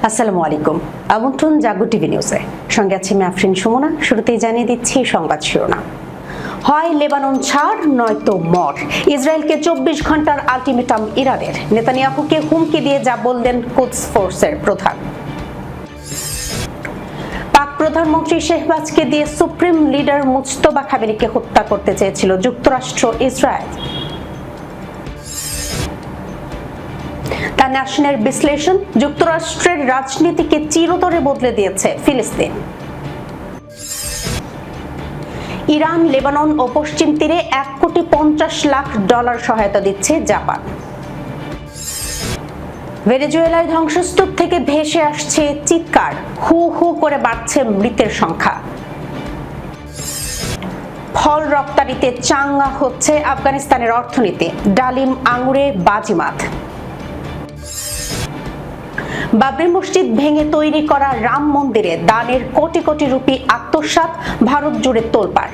আসসালামু আলাইকুম। আমন্ত্রণ জাগো টিভি নিউজে। সঙ্গে আছি আমি আফরিন সুমনা। শুরুতেই জানিয়ে দিচ্ছি সংবাদ শিরোনাম। হয় লেবানন ছাড় নয়তো মর। ইসরায়েলকে 24 ঘন্টার আলটিমেটাম ইরানের। নেতানিয়াহুকে হুমকি দিয়ে যা বললেন কুদস ফোর্সের প্রধান। পাক প্রধানমন্ত্রী শেহবাজকে দিয়ে সুপ্রিম লিডার মুজতবা খামেনিকে হত্যা করতে চেয়েছিল যুক্তরাষ্ট্র ইসরায়েল। দ্য ন্যাশনের বিশ্লেষণ, যুক্তরাষ্ট্রের রাজনীতিকে চিরতরে বদলে দিয়েছে ফিলিস্তিন। ইরান, লেবানন ও পশ্চিম তীরে $1,50,00,000 সহায়তা দিচ্ছে জাপান। ভেনেজুয়েলায় ধ্বংসস্তূপ থেকে ভেসে আসছে চিৎকার, হু হু করে বাড়ছে মৃতের সংখ্যা। ফল রপ্তানিতে চাঙ্গা হচ্ছে আফগানিস্তানের অর্থনীতি, ডালিম আঙুরে বাজিমাত। বাবরি মসজিদ ভেঙে তৈরি করা রাম মন্দিরে দানের কোটি কোটি রুপি আত্মসাৎ, ভারত জুড়ে তোলপাড়।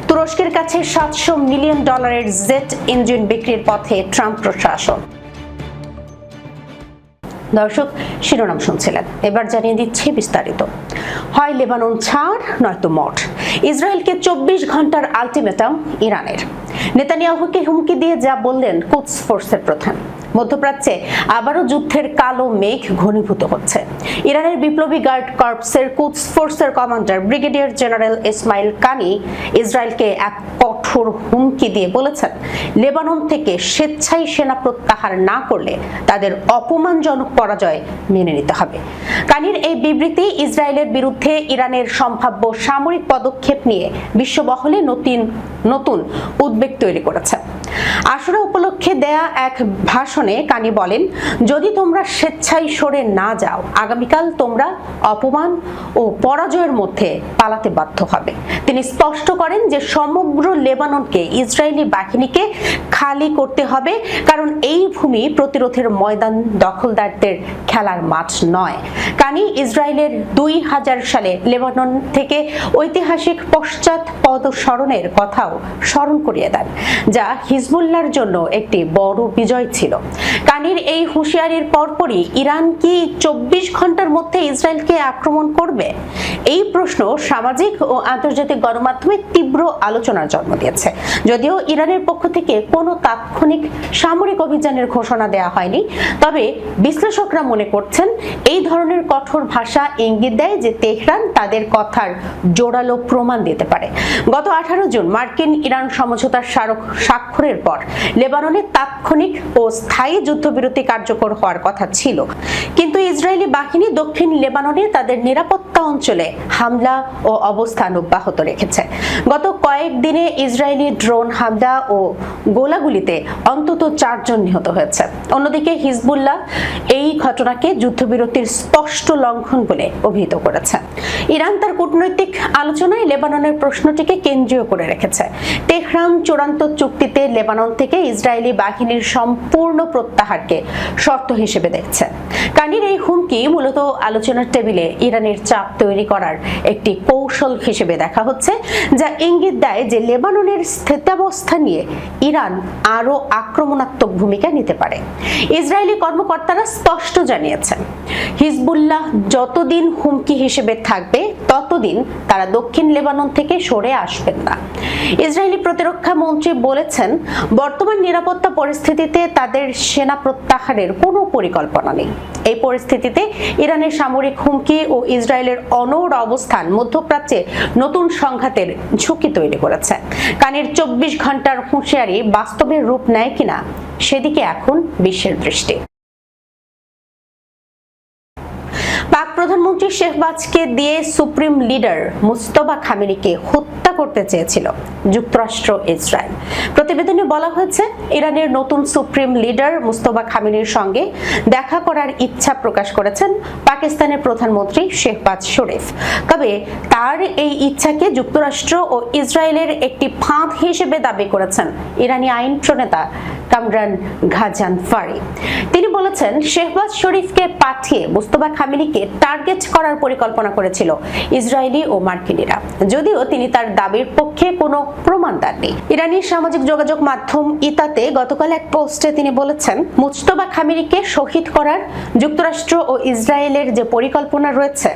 তুরস্কের কাছে $700 মিলিয়ন জেট ইঞ্জিন বিক্রির পথে ট্রাম্প প্রশাসন। দর্শক, শিরোনাম শুনছিলেন, এবার জানিয়ে দিচ্ছি বিস্তারিত। হয় লেবানন ছাড় নয়তো মর। ইসরায়েলকে 24 ঘন্টার আলটিমেটাম ইরানের। নেতানিয়াহুকে হুমকি দিয়ে যা বললেন কুদস ফোর্সের প্রধান। মধ্যপ্রাচ্যে আবারও যুদ্ধের কালো মেঘ ঘনীভূত হচ্ছে। ইরানের বিপ্লবী গার্ড কর্পসের কুদস ফোর্সের কমান্ডার ব্রিগেডিয়ার জেনারেল ইসমাইল কানি ইসরায়েলকে এক কঠোর হুমকি দিয়ে বলেছেন, লেবানন থেকে স্বেচ্ছায় সেনা প্রত্যাহার না করলে তাদের অপমানজনক পরাজয় মেনে নিতে হবে। কানির এই বিবৃতি ইসরায়েলের বিরুদ্ধে ইরানের সম্ভাব্য সামরিক পদক্ষেপ নিয়ে বিশ্বমহলে নতুন উদ্বেগ তৈরি করেছে। আশুরা উপলক্ষে দেয়া এক ভাষণে কানি বলেন, যদি তোমরা স্বেচ্ছায় সরে না যাও, আগামীকাল তোমরা অপমান ও পরাজয়ের মধ্যে পালাতে বাধ্য হবে। তিনি স্পষ্ট করেন যে সমগ্র লেবাননকে ইসরায়েলি বাহিনীকে খালি করতে হবে, কারণ এই ভূমি প্রতিরোধের ময়দান, দখলদারদের খেলার মাঠ নয়। কানি ইসরায়েলের 2000 সালে লেবানন থেকে ঐতিহাসিক পশ্চাৎপদসরণের কথাও স্মরণ করিয়ে দেন, যা হিজবুল্লাহর জন্য একটি বড় বিজয় ছিল। কানির এই হুঁশিয়ারির পরপরই ইরান কি 24 ঘন্টার মধ্যে ইসরায়েলকে আক্রমণ করবে? এই প্রশ্ন সামাজিক ও আন্তর্জাতিক গণমাধ্যমে তীব্র আলোচনার জন্ম দিয়েছে। যদিও ইরানের পক্ষ থেকে কোনো তাৎক্ষণিক সামরিক অভিযানের ঘোষণা দেওয়া হয়নি, তবে বিশ্লেষকরা মনে করছেন এই ধরনের কঠোর ভাষা ইঙ্গিত দেয় যে তেহরান তাদের কথার জোরালো প্রমাণ দিতে পারে। গত 18 জুন মার্কিন ইরান সমঝোতার স্বাক্ষরের পর লেবাননে তাৎক্ষণিক ও স্থায়ী যুদ্ধবিরতি কার্যকর হওয়ার কথা ছিল, কিন্তু ইসরায়েলি বাহিনী দক্ষিণ লেবাননে তাদের নিরাপত্তা অঞ্চলে হামলা ও অবস্থান অব্যাহত রেখেছে। গত কয়েকদিনে ইসরায়েলি ড্রোন হামলা ও গোলাগুলিতে অন্তত 4 জন নিহত হয়েছে। অন্যদিকে হিজবুল্লাহ এই ঘটনাকে যুদ্ধবিরতির স্পষ্ট লঙ্ঘন বলে অভিহিত করেছে। ইরান তার কূটনৈতিক আলোচনায় লেবাননের প্রশ্নটিকে কেন্দ্রীয় করে রেখেছে। তেহরান চূড়ান্ত চুক্তিতে লেবানন থেকে ইসরায়েলি বাহিনীর সম্পূর্ণ প্রত্যাহারকে শর্ত হিসেবে দেখছে। কানির এই হুমকি মূলত আলোচনার টেবিলে ইরানের চাপ তৈরি করার একটি কৌশল হিসেবে দেখা হচ্ছে, যা ইঙ্গিত দেয় যে লেবাননের স্থিতাবস্থা নিয়ে ইরান আরো আক্রমণাত্মক ভূমিকা নিতে পারে। ইসরায়েলি কর্মকর্তারা স্পষ্ট জানিয়েছেন, হিজবুল্লাহ যতদিন হুমকি হিসেবে থাকবে ততদিন তারা দক্ষিণ লেবানন থেকে সরে আসবেন না। ইসরায়েলি প্রতিরক্ষা মন্ত্রী বলেছেন, বর্তমান নিরাপত্তা পরিস্থিতিতে তাদের সেনা প্রত্যাহারের কোনো পরিকল্পনা নেই। এই পরিস্থিতিতে ইরানের সামরিক হুমকি ও ইসরায়েলের অনড় অবস্থান মধ্যপ্রাচ্যে নতুন সংঘাতের ঝুঁকি তৈরি করেছে। কানির 24 ঘন্টার হুঁশিয়ারি বাস্তবে রূপ নেয় কিনা সেদিকে এখন বিশ্বের দৃষ্টি। পাক প্রধানমন্ত্রী শেহবাজকে দিয়ে সুপ্রিম লিডার মুজতবা খামেনিকে হত্যা করতে চেয়েছিল যুক্তরাষ্ট্র ইসরায়েল। প্রতিবেদনে বলা হয়েছে, ইরানের নতুন সুপ্রিম লিডার মুজতবা খামেনির সঙ্গে দেখা করার ইচ্ছা প্রকাশ করেছেন পাকিস্তানের প্রধানমন্ত্রী শেহবাজ শরীফ। তবে তার এই ইচ্ছাকে যুক্তরাষ্ট্র ও ইসরায়েলের একটি ফাঁদ হিসেবে দাবি করেছেন ইরানি আইন প্রণেতা কামরান ঘাজানফারি। তিনি বলেছেন, শেহবাজ শরীফকে পাঠিয়ে মুজতবা খামেনিকে টার্গেট করার পরিকল্পনা করেছিল ইসরায়েলি ও মার্কিনিরা, যদিও তিনি তার দাবির পক্ষে কোনো প্রমাণ দেননি। ইরানি সামাজিক যোগাযোগ মাধ্যম ইতাতে গতকাল এক পোস্টে তিনি বলেছেন, মুজতবা খামেনিকে শহীদ করার যুক্তরাষ্ট্র ও ইসরায়েলের যে পরিকল্পনা রয়েছে,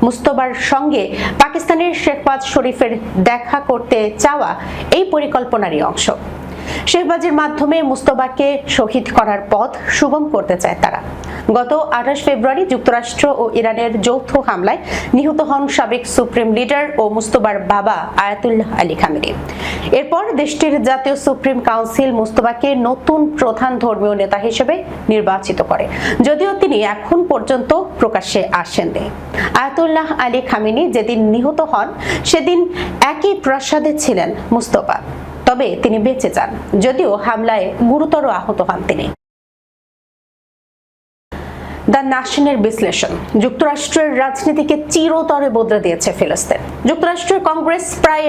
মুস্তফার সঙ্গে পাকিস্তানের শেহবাজ শরীফের দেখা করতে চাওয়া এই পরিকল্পনারই অংশ। শেহবাজের মাধ্যমে মুস্তফাকে শহীদ করার পথ সুগম করতে চায় তারা। গত 28 ফেব্রুয়ারি যুক্তরাষ্ট্র ও ইরানের যৌথ হামলায় নিহত হন সাবেক সুপ্রিম লিডার ও মুস্তফার বাবা আয়াতুল্লাহ আলী খামেনি। এরপর দেশটির জাতীয় সুপ্রিম কাউন্সিল মুস্তফাকে নতুন প্রধান ধর্মীয় নেতা হিসেবে নির্বাচিত করে, যদিও তিনি এখন পর্যন্ত প্রকাশ্যে আসেননি। আয়াতুল্লাহ আলী খামেনি যেদিন নিহত হন সেদিন একই প্রাসাদে ছিলেন মুস্তফা, তবে তিনি বেঁচে যান, যদিও হামলায় গুরুতর আহত হন তিনি। দ্য ন্যাশনের বিশ্লেষণ, যুক্তরাষ্ট্রের রাজনীতিকে চিরতরে বদলে দিয়েছে ফিলিস্তিন। যুক্তরাষ্ট্রের কংগ্রেস প্রায়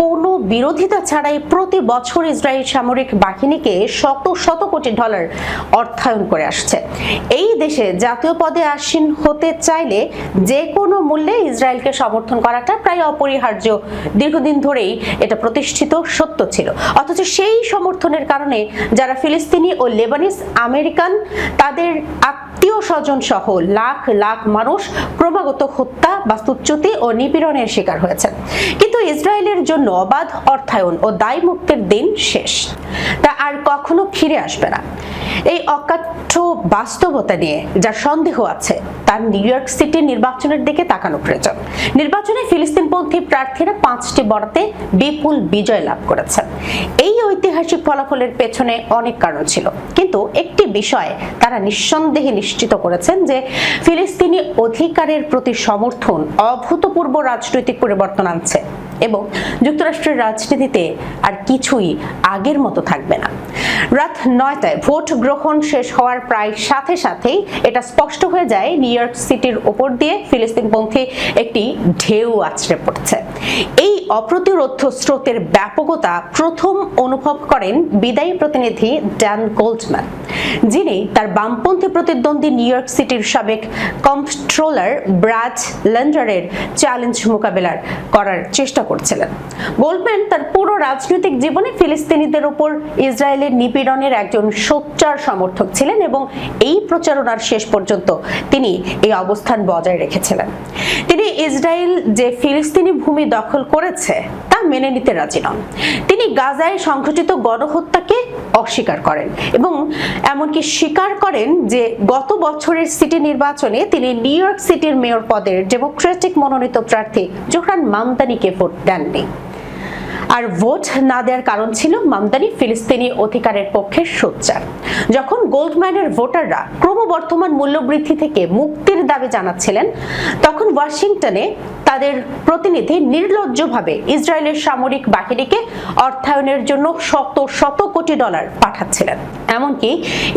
কোনো বিরোধিতা ছাড়াই প্রতি বছর ইসরায়েল সামরিক বাহিনীকে শত শত কোটি ডলার অর্থায়ন করে আসছে। এই দেশে জাতীয় পদে আসীন হতে চাইলে যে কোনো মূল্যে ইসরায়েলকে সমর্থন করাটা প্রায় অপরিহার্য। দীর্ঘদিন ধরেই এটা প্রতিষ্ঠিত সত্য ছিল, অথচ সেই সমর্থনের কারণে যারা ফিলিস্তিনি ও লেবানিজ আমেরিকান, তাদের আত্মীয় স্বজন সহ লাখ লাখ মানুষ ক্রমাগত হত্যা, বাস্তুচ্যুতি ও নিপীড়নের শিকার হয়েছেন। কিন্তু ইসরায়েলের জন্য অবাধ অর্থায়ন ও দায় মুক্তির দিন শেষ, তা আর কখনো ফিরে আসবে না। এই অকাঠ্য বাস্তবতা নিয়ে যার সন্দেহ আছে তার নিউ ইয়র্ক সিটি নির্বাচনের দিকে তাকানো প্রয়োজন। নির্বাচনে ফিলিস্তিনপন্থী প্রার্থীরা 5টি বরাতে বিপুল বিজয় লাভ করেছেন। এই ঐতিহাসিক ফলাফলের পেছনে অনেক কারণ ছিল, কিন্তু একটি বিষয় তারা নিঃসন্দেহে নিশ্চিত করেছেন যে ফিলিস্তিনি অধিকারের প্রতি সমর্থন অভূতপূর্ব রাজনৈতিক পরিবর্তন আনছে এবং যুক্তরাষ্ট্রের রাজনীতিতে আর কিছুই আগের মতো থাকবে না। রাত 9টায় ভোট গ্রহণ শেষ হওয়ার প্রায় সাথে সাথেই এটা স্পষ্ট হয়ে যায়, নিউ ইয়র্ক সিটির উপর দিয়ে ফিলিস্তিনপন্থী একটি ঢেউ আছড়ে পড়ছে। এই অপ্রতিরোধ্য স্রোতের ব্যাপকতা প্রথম অনুভব করেন বিদায়ী প্রতিনিধি ড্যান গোল্ডম্যান, যিনি তার বামপন্থী প্রতিদ্বন্দ্বী নিউ ইয়র্ক সিটির সাবেক কম্পট্রোলার ব্রাড লেন্ডারের চ্যালেঞ্জ মোকাবেলা করার চেষ্টা করছিলেন। গোল্ডম্যান তার পুরো রাজনৈতিক জীবনে ফিলিস্তিনিদের উপর ইসরায়েলের নিপীড়নের একজন সোচ্চার সমর্থক ছিলেন এবং এই প্রচারণার শেষ পর্যন্ত তিনি এই অবস্থান বজায় রেখেছিলেন। তিনি ইসরায়েল যে ফিলিস্তিনি ভূমি দখল করেছে তা মেনে নিতে রাজি নন। তিনি গাজায় সংঘটিত গণহত্যাকে অস্বীকার করেন এবং এমনকি স্বীকার করেন যে গত বছরের সিটি নির্বাচনে তিনি নিউ ইয়র্ক সিটির মেয়র পদের ডেমোক্রেটিক মনোনীত প্রার্থী জোহরান মামদানিকে ভোট দেননি। আর ভোট না দেওয়ার কারণ ছিল মামদানি ফিলিস্তিনি অধিকারের পক্ষে সোচ্চার। যখন গোল্ডম্যানের ভোটাররা ক্রমবর্ধমান মূল্যবৃদ্ধি থেকে মুক্তির দাবি জানাচ্ছিলেন, তখন ওয়াশিংটনে তাদের প্রতিনিধি নির্লজ্জভাবে ইসরায়েলের সামরিক বাহিনীকে অর্থায়নের জন্য শত শত কোটি ডলার পাঠাচ্ছিলেন। এমনকি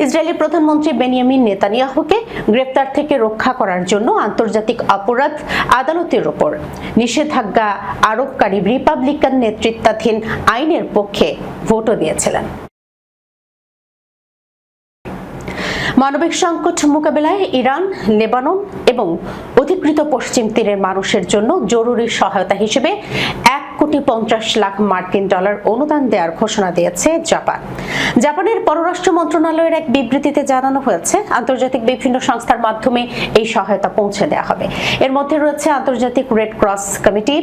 ইসরায়েলি প্রধানমন্ত্রী বেনিয়ামিন নেতানিয়াহুকে গ্রেপ্তার থেকে রক্ষা করার জন্য আন্তর্জাতিক অপরাধ আদালতের উপর নিষেধাজ্ঞা আরোপকারী রিপাবলিকান নেতৃত্বাধীন আইনের পক্ষে ভোটও দিয়েছিলেন। মানবিক সংকট মোকাবেলায় ইরান, লেবানন এবং অধিকৃত পশ্চিম তীরের মানুষের জন্য জরুরি সহায়তা হিসেবে 1,50,00,000 মার্কিন ডলার অনুদান দেওয়ার ঘোষণা দিয়েছে জাপান। জাপানের পররাষ্ট্র মন্ত্রণালয়ের এক বিবৃতিতে জানানো হয়েছে, আন্তর্জাতিক বিভিন্ন সংস্থার মাধ্যমে এই সহায়তা পৌঁছে দেওয়া হবে। এর মধ্যে রয়েছে আন্তর্জাতিক রেড ক্রস কমিটি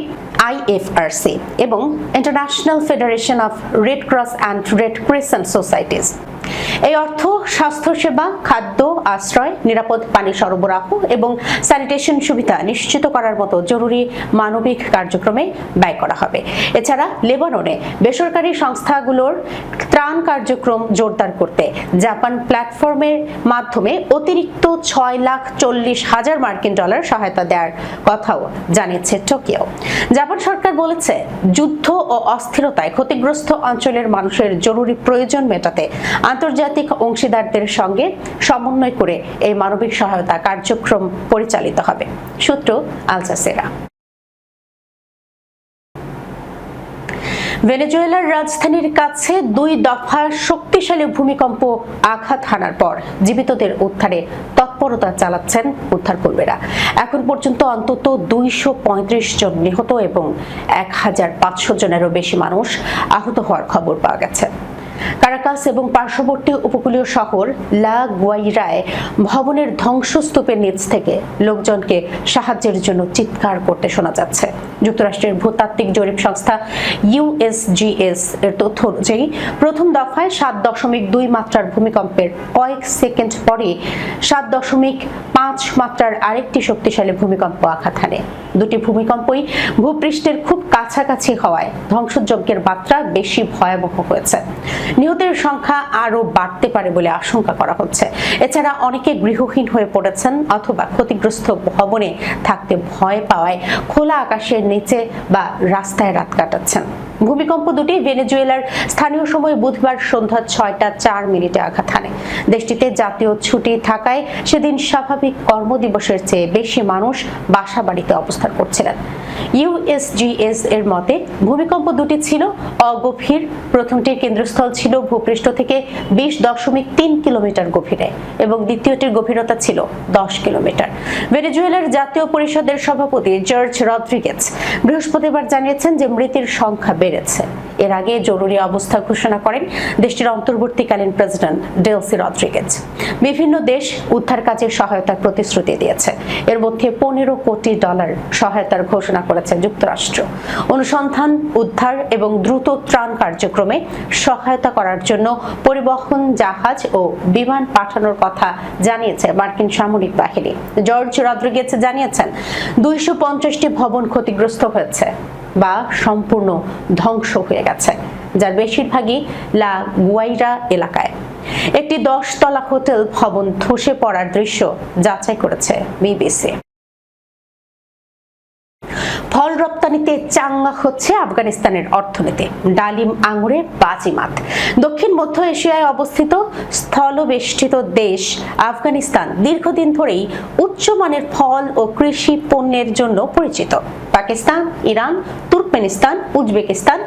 IFRC এবং international federation of red cross and red crescent societies. এই অর্থ স্বাস্থ্যসেবা, খাদ্য, আশ্রয়, নিরাপদ পানি সরবরাহ এবং স্যানিটেশন সুবিধা নিশ্চিত করার মতো জরুরি মানবিক কার্যক্রমে ব্যয় করা হবে। এছাড়া লেবাননে বেসরকারি সংস্থাগুলোর ত্রাণ কার্যক্রম জোরদার করতে জাপান প্ল্যাটফর্মের মাধ্যমে অতিরিক্ত 6,40,000 মার্কিন ডলার সহায়তা দেওয়ার কথাও জানিয়েছে টোকিও। জাপান সরকার বলেছে, যুদ্ধ ও অস্থিরতায় ক্ষতিগ্রস্ত অঞ্চলের মানুষের জরুরি প্রয়োজন মেটাতে আন্তর্জাতিক অংশীদারদের সঙ্গে সমন্বয় করে এই মানবিক সহায়তা কার্যক্রম পরিচালিত হবে। সূত্র আল জাজিরা। ভেনেজুয়েলার রাজধানীর কাছে ২ দফা শক্তিশালী ভূমিকম্প আঘাত হানার পর জীবিতদের উদ্ধারে তৎপরতা চালাচ্ছেন উদ্ধারকর্মীরা। এখন পর্যন্ত অন্তত ২৩৫ জন নিহত এবং ১৫০০ জনেরও বেশি মানুষ আহত হওয়ার খবর পাওয়া গেছে। কারাকাস এবং পার্শ্ববর্তী উপকূলীয় শহর লা গুয়াইরায় ভবনের ধ্বংসস্তূপের নিচ থেকে লোকজনকে সাহায্যের জন্য চিৎকার করতে শোনা যাচ্ছে। যুক্তরাষ্ট্রের ভূতাত্ত্বিক জরিপ সংস্থা USGS এর তথ্য অনুযায়ী প্রথম দফায় ৭.২ মাত্রার ভূমিকম্পের কয়েক সেকেন্ড পরে ৭.৫ মাত্রার আরেকটি শক্তিশালী ভূমিকম্প আঘাত হানে। দুটি ভূমিকম্পই ভূপৃষ্ঠের খুব কাছাকাছি হওয়ায় ধ্বংসযজ্ঞের মাত্রা বেশি ভয়াবহ হয়েছে। নিহতের সংখ্যা আরও বাড়তে পারে বলে আশঙ্কা করা হচ্ছে। এছাড়া অনেকে গৃহহীন হয়ে পড়েছেন অথবা ক্ষতিগ্রস্ত ভবনে থাকতে ভয় পাওয়ায় খোলা আকাশের নিচে বা রাস্তায় রাত কাটাচ্ছেন। ভূমিকম্প দুটি ভেনেজুয়েলার স্থানীয় সময় বুধবার সন্ধ্যা ৬টা ৪ আঘাত হানে। দেশটিতে জাতীয় ছুটি থাকায় সেদিন স্বাভাবিক কর্মদিবসের চেয়ে বেশি মানুষ বাসাবাড়িতে অবস্থান করছিলেন। USGS এর মতে ভূমিকম্প দুটি ছিল অগভীর। প্রথমটির কেন্দ্রস্থল ছিল ভূপৃষ্ঠ থেকে ২০.৩ কিলোমিটার গভীরে এবং দ্বিতীয়টির গভীরতা ছিল ১০ কিলোমিটার। ভেনেজুয়েলার জাতীয় পরিষদের সভাপতি জর্জ রদ্রিগেজ বৃহস্পতিবার জানিয়েছেন যে মৃতের সংখ্যা বেড়েছে। এর আগে জরুরি অবস্থা ঘোষণা করেন দেশটির অন্তর্বর্তীকালীন প্রেসিডেন্ট ডেলসি রদ্রিগেজ। বিভিন্ন দেশ উদ্ধার কাজের সহায়তার প্রতিশ্রুতি দিয়েছে। এর মধ্যে $১৫ কোটি সহায়তার ঘোষণা করেছে যুক্তরাষ্ট্র। অনুসন্ধান, উদ্ধার এবং দ্রুত ত্রাণ কার্যক্রমে সহায়তা করার জন্য পরিবহন জাহাজ ও বিমান পাঠানোর কথা জানিয়েছে মার্কিন সামরিক বাহিনী। জর্জ রদ্রিগেজ জানিয়েছেন ২৫০টি ভবন ক্ষতিগ্রস্ত হয়েছে বা সম্পূর্ণ ধ্বংস হয়ে গেছে, যার বেশিরভাগই লা গুয়াইরা এলাকায়। একটি ১০ তলা হোটেল ভবন ধসে পড়ার দৃশ্য যাচাই করেছে বিবিসি। ফল রপ্তানিতে চাঙ্গা হচ্ছে আফগানিস্তানের অর্থনীতি। ডালিম, আঙুরে বাজিমাত। দক্ষিণ মধ্য এশিয়ায় অবস্থিত স্থলবেষ্টিত দেশ আফগানিস্তান দীর্ঘদিন ধরেই উচ্চমানের ফল ও কৃষি পণ্যের জন্য পরিচিত। Pakistan, Iran, Turkmenistan, Uzbekistan,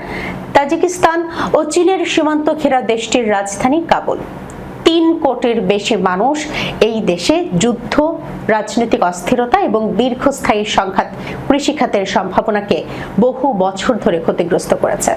Tajikistan ও চীনের সীমান্ত ঘেরা দেশটির রাজধানী কাবুল। ৩ কোটির বেশি মানুষ এই দেশে যুদ্ধ, রাজনৈতিক অস্থিরতা এবং দীর্ঘস্থায়ী সংঘাত কৃষিখাতের সম্ভাবনাকে বহু বছর ধরে ক্ষতিগ্রস্ত করেছে।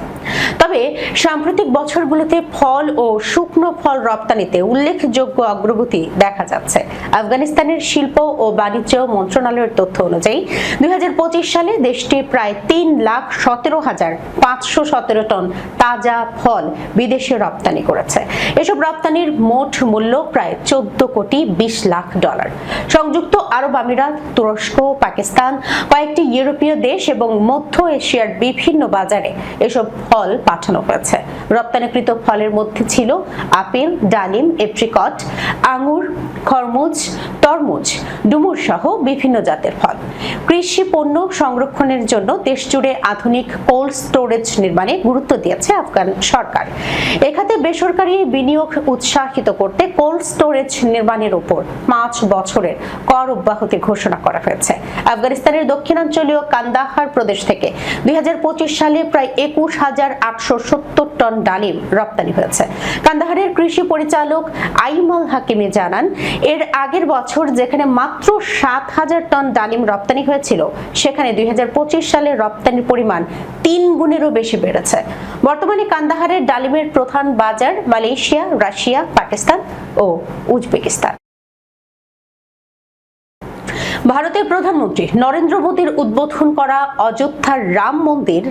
তবে সাম্প্রতিক বছরগুলোতে ফল ও শুকনো ফল রপ্তানিতে উল্লেখযোগ্য অগ্রগতি দেখা যাচ্ছে। আফগানিস্তানের শিল্প ও বাণিজ্য মন্ত্রণালয়ের তথ্য অনুযায়ী ২০২৫ সালে দেশটি প্রায় ৩,১৭,৫১৭ টন তাজা ফল বিদেশে রপ্তানি করেছে। এসব রপ্তানির মোট মূল্য প্রায় $১৪,২০,০০,০০০। সংযুক্ত আরব আমিরাত, তুরস্ক, পাকিস্তান, কয়েকটি ইউরোপীয় দেশ এবং মধ্য এশিয়ার বিভিন্ন বাজারে এসব ফল পাঠানো হয়েছে। রপ্তানিকৃত ফলের মধ্যে ছিল আপেল, ডালিম, এপ্রিকট, আঙুর, খরমুজ, তরমুজ, ডুমুর সহ বিভিন্ন জাতের ফল। কৃষি পণ্য সংরক্ষণের জন্য দেশজুড়ে আধুনিক কোল্ড স্টোরেজ নির্মাণে গুরুত্ব দিয়েছে আফগান সরকার। এখাতে বেসরকারি বিনিয়োগ উৎসাহিত করতে কোল্ড স্টোরেজ নির্মাণের উপর ৫ বছরের কর অব্যাহতি ঘোষণা করা হয়েছে। আফগানিস্তানের দক্ষিণাঞ্চলীয় কান্দাহার প্রদেশ থেকে ২০২৫ সালে প্রায় ২১,৮৭০ টন ডালিম রপ্তানি হয়েছে। কান্দাহারের কৃষি পরিচালক আইমাল হাকিমি জানান, এর আগের বছর যেখানে মাত্র ৭,০০০ টন ডালিম রপ্তানি হয়েছিল, সেখানে ২০২৫ সালে রপ্তানির পরিমাণ ৩ গুণেরও বেশি বেড়েছে। বর্তমানে কান্দাহারের ডালিমের প্রধান বাজার মালয়েশিয়া, রাশিয়া, পাকিস্তান ও উজবেকিস্তান। ভারতের প্রধানমন্ত্রী নরেন্দ্র মোদীর উদ্বোধন করা অযোধ্যার রাম মন্দির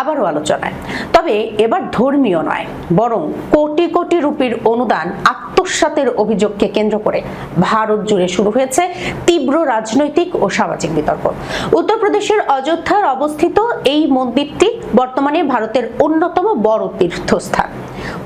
আবারও আলোচনায়। তবে এবার ধর্মীয় নয়, বরং কোটি কোটি রুপির অনুদান আত্মসাতের অভিযোগকে কেন্দ্র করে ভারত জুড়ে শুরু হয়েছে তীব্র রাজনৈতিক ও সামাজিক বিতর্ক। উত্তরপ্রদেশের অযোধ্যার অবস্থিত এই মন্দিরটি বর্তমানে ভারতের অন্যতম বড় তীর্থস্থান।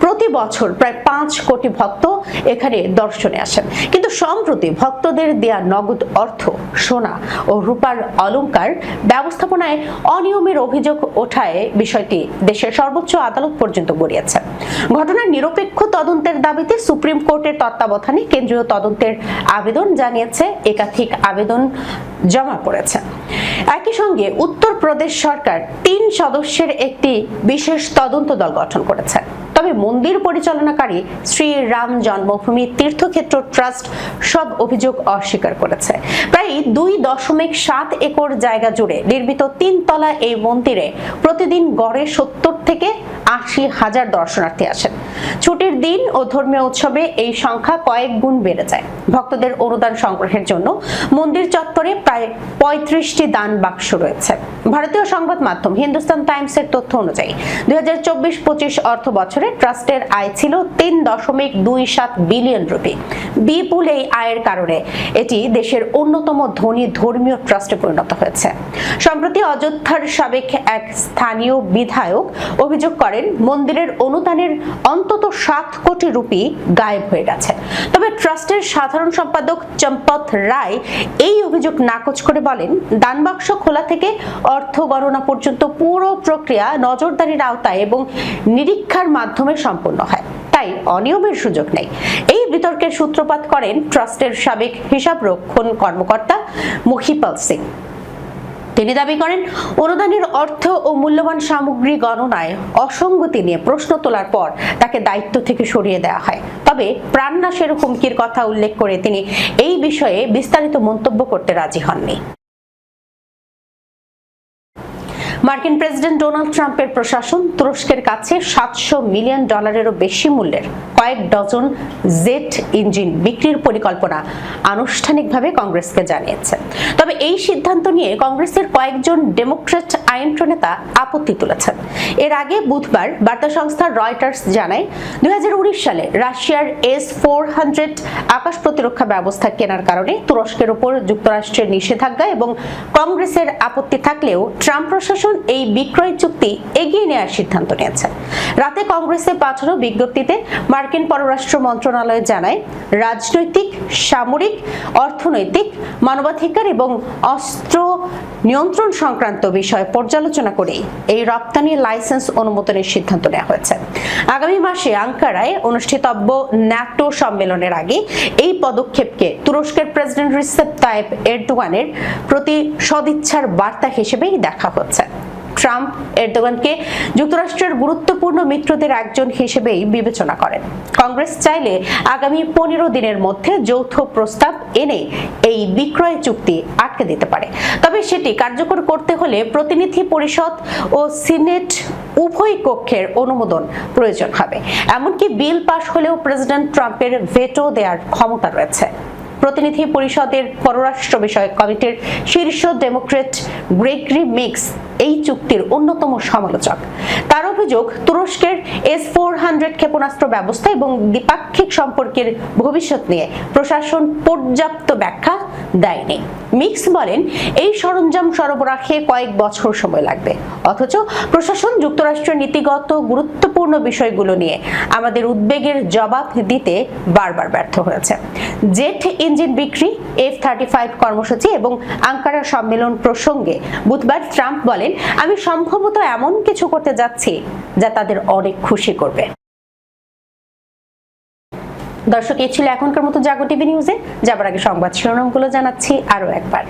প্রতি বছর প্রায় ৫ কোটি ভক্ত এখানে দর্শনে আসেন। কিন্তু সম্প্রতি ভক্তদের দেয়া নগদ অর্থ, সোনা ও রূপার অলংকার ব্যবস্থাপনায় অনিয়মের অভিযোগ ওঠায় বিষয়টি দেশের সর্বোচ্চ আদালত পর্যন্ত গড়িয়েছে। ঘটনার নিরপেক্ষ তদন্তের দাবিতে সুপ্রিম কোর্টের তত্ত্বাবধানে কেন্দ্রীয় তদন্তের আবেদন জানিয়েছে একাধিক আবেদন জমা পড়েছে। একই সঙ্গে উত্তরপ্রদেশ সরকার 3 সদস্যের একটি বিশেষ তদন্ত দল গঠন করেছে। তবে মন্দির পরিচালনাকারী শ্রী রাম জন্মভূমি তীর্থক্ষেত্র ট্রাস্ট সব অভিযোগ অস্বীকার করেছে। প্রায় 2.7 একর জায়গা জুড়ে নির্মিত 3 তলা এই মন্দিরে প্রতিদিন গড়ে 70 থেকে 80 হাজার দর্শনার্থী আসেন। ছুটির দিন ও ধর্মীয় উৎসবে এই সংখ্যা কয়েক গুণ বেড়ে যায়। ভক্তদের অনুদান সংগ্রহের জন্য মন্দির চত্বরে প্রায় 35টি দান বাক্স রয়েছে। ভারতীয় সংবাদ মাধ্যম হিন্দুস্তান টাইমসের তথ্য অনুযায়ী 2024-25 অর্থ বছরে ট্রাস্টের আয় ছিল 3.27 বিলিয়ন রুপি। বিপুল এই আয়ের কারণে এটি দেশের অন্যতম ধনী ধর্মীয় ট্রাস্টে পরিণত হয়েছে। সম্প্রতি অযোধ্যার সাবেক এক স্থানীয় বিধায়ক অভিযোগ করেন মন্দিরের অনুদানের অন্তত 7 কোটি রুপি গায়েব হয়ে গেছে। তবে ট্রাস্টের সাধারণ সম্পাদক চম্পত রায় এই অভিযোগ নাকচ করে বলেন, দানবাক্স খোলা থেকে অর্থ গণনা পর্যন্ত পুরো প্রক্রিয়া নজরদারির আওতায় এবং নিরীক্ষার মাধ্যমে সম্পন্ন হয়, তাই অনিয়মের সুযোগ নেই। এই বিতর্কের সূত্রপাত করেন ট্রাস্টের সাবেক হিসাব রক্ষণ কর্মকর্তা মহিপাল সিং। তিনি দাবি করেন, অনুদানের অর্থ ও মূল্যবান সামগ্রী গণনায় অসঙ্গতি নিয়ে প্রশ্ন তোলার পর তাকে দায়িত্ব থেকে সরিয়ে দেওয়া হয়। তবে প্রাণনাশের হুমকির কথা উল্লেখ করে তিনি এই বিষয়ে বিস্তারিত মন্তব্য করতে রাজি হননি। মার্কিন প্রেসিডেন্ট ডোনাল্ড ট্রাম্পের প্রশাসন তুরস্কের কাছে $700 মিলিয়নেরও বেশি মূল্যের কয়েক ডজন জেট ইঞ্জিন বিক্রির পরিকল্পনা আনুষ্ঠানিকভাবে কংগ্রেসকে জানিয়েছে। তবে এই সিদ্ধান্ত নিয়ে কংগ্রেসের কয়েকজন ডেমোক্র্যাট আইন প্রণেতা আপত্তি তুলেছেন। এর আগে বুধবার বার্তা সংস্থা রয়টার্স জানায়, 2019 সালে রাশিয়ার S-400 আকাশ প্রতিরক্ষা ব্যবস্থা কেনার কারণে তুরস্কের উপর যুক্তরাষ্ট্রের নিষেধাজ্ঞা এবং কংগ্রেসের আপত্তি থাকলেও ট্রাম্প প্রশাসন এই বিক্রয় চুক্তি এগিয়ে নেওয়ার সিদ্ধান্ত নিয়েছে। রাতে কংগ্রেসে পাঠানো বিজ্ঞপ্তিতে মার্কিন পররাষ্ট্র মন্ত্রণালয় জানায়, রাজনৈতিক, সামরিক, অর্থনৈতিক, মানবাধিকার এবং অস্ত্র নিয়ন্ত্রণ সংক্রান্ত বিষয় পর্যালোচনা করেই এই রপ্তানি লাইসেন্স অনুমোদনের সিদ্ধান্ত নেওয়া হয়েছে। আগামী মাসে আঙ্কারায় অনুষ্ঠিতব্য ন্যাটো সম্মেলনের আগে এই পদক্ষেপকে তুরস্কের প্রেসিডেন্ট রিসেপ তাইপ এরদোগানের প্রতি সদিচ্ছার বার্তা হিসেবেই দেখা হচ্ছে। ট্রাম্প এরদোগানকে যুক্তরাষ্ট্রের গুরুত্বপূর্ণ মিত্রদের একজন হিসেবেই বিবেচনা করেন। কংগ্রেস চাইলে আগামী 15 দিনের মধ্যে যৌথ প্রস্তাব এনে এই বিক্রয় চুক্তি আটকে দিতে পারে। তবে সেটি কার্যকর করতে হলে প্রতিনিধি পরিষদ ও সিনেট উভয় কক্ষের অনুমোদন প্রয়োজন হবে। এমনকি বিল পাশ হলেও প্রেসিডেন্ট ট্রাম্পের ভেটো দেওয়ার ক্ষমতা রয়েছে। প্রতিনিধি পরিষদের পররাষ্ট্র বিষয়ক কমিটির শীর্ষ ডেমোক্রেট গ্রেগরি মিক্স এই চুক্তির অন্যতম সমালোচক। তার অভিযোগ, তুরস্কের S-400 ক্ষেপণাস্ত্র ব্যবস্থা এবং দ্বিপাক্ষিক সম্পর্কের ভবিষ্যৎ নিয়ে প্রশাসন পর্যাপ্ত ব্যাখ্যা দেয়নি। মিক্স বলেন, এই সরঞ্জাম সরবরাহে কয়েক বছর সময় লাগবে, অথচ প্রশাসন যুক্তরাষ্ট্রের নীতিগত গুরুত্বপূর্ণ বিষয়গুলো নিয়ে আমাদের উদ্বেগের জবাব দিতে বারবার ব্যর্থ হয়েছে। জেট ইঞ্জিন বিক্রি, F-35 কর্মসূচি এবং আঙ্কারা সম্মেলন প্রসঙ্গে বুধবার ট্রাম্প বলেন, আমি সম্ভবত এমন কিছু করতে যাচ্ছি যা তাদের অনেক খুশি করবে। দর্শক, এই ছিল এখনকার মতো জাগো টিভি নিউজে। যাবার আগে সংবাদ শিরোনামগুলো জানাচ্ছি আরো একবার।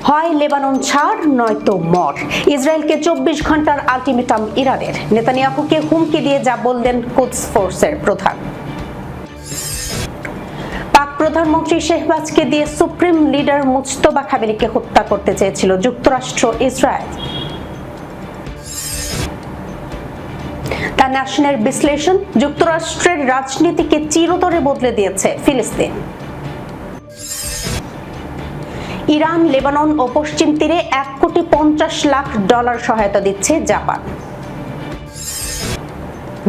হয় লেবানন ছাড়, নয়তো মর। ইসরায়েলকে 24 ঘন্টার আলটিমেটাম ইরানের। নেতানিয়াহুকে হুমকি দিয়ে যা বললেন কুদস ফোর্সের প্রধান। পাক প্রধানমন্ত্রী শেহবাজকে দিয়ে সুপ্রিম লিডার মুজতবা খামেনিকে হত্যা করতে চেয়েছিল যুক্তরাষ্ট্র, ইসরায়েল। দ্য ন্যাশনের বিশ্লেষণ, যুক্তরাষ্ট্রের রাজনীতিকে চিরতরে বদলে দিয়েছে ফিলিস্তিন। ইরান, লেবানন ও পশ্চিম তীরে $1,50,00,000 সহায়তা দিচ্ছে জাপান।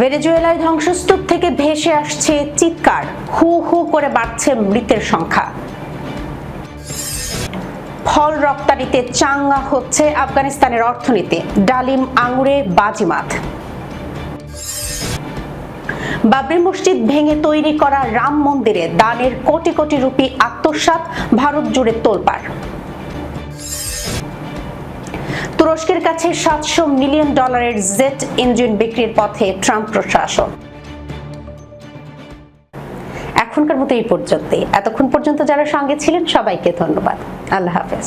ভেনেজুয়েলায় ধ্বংসস্তূপ থেকে ভেসে আসছে চিৎকার, হু হু করে বাড়ছে মৃতের সংখ্যা। ফল রপ্তানিতে চাঙ্গা হচ্ছে আফগানিস্তানের অর্থনীতি, ডালিম আঙুরে বাজিমাত। বাবরি মসজিদ ভেঙে তৈরি করা রাম মন্দিরে দানের কোটি কোটি রুপি আত্মসাৎ, ভারত জুড়ে তোলপাড়। তুরস্কের কাছে $700 মিলিয়ন জেট ইঞ্জিন বিক্রির পথে ট্রাম্প প্রশাসন। এখনকার মতো এই পর্যন্তই। এতক্ষণ পর্যন্ত যারা সঙ্গে ছিলেন সবাইকে ধন্যবাদ। আল্লাহ হাফেজ।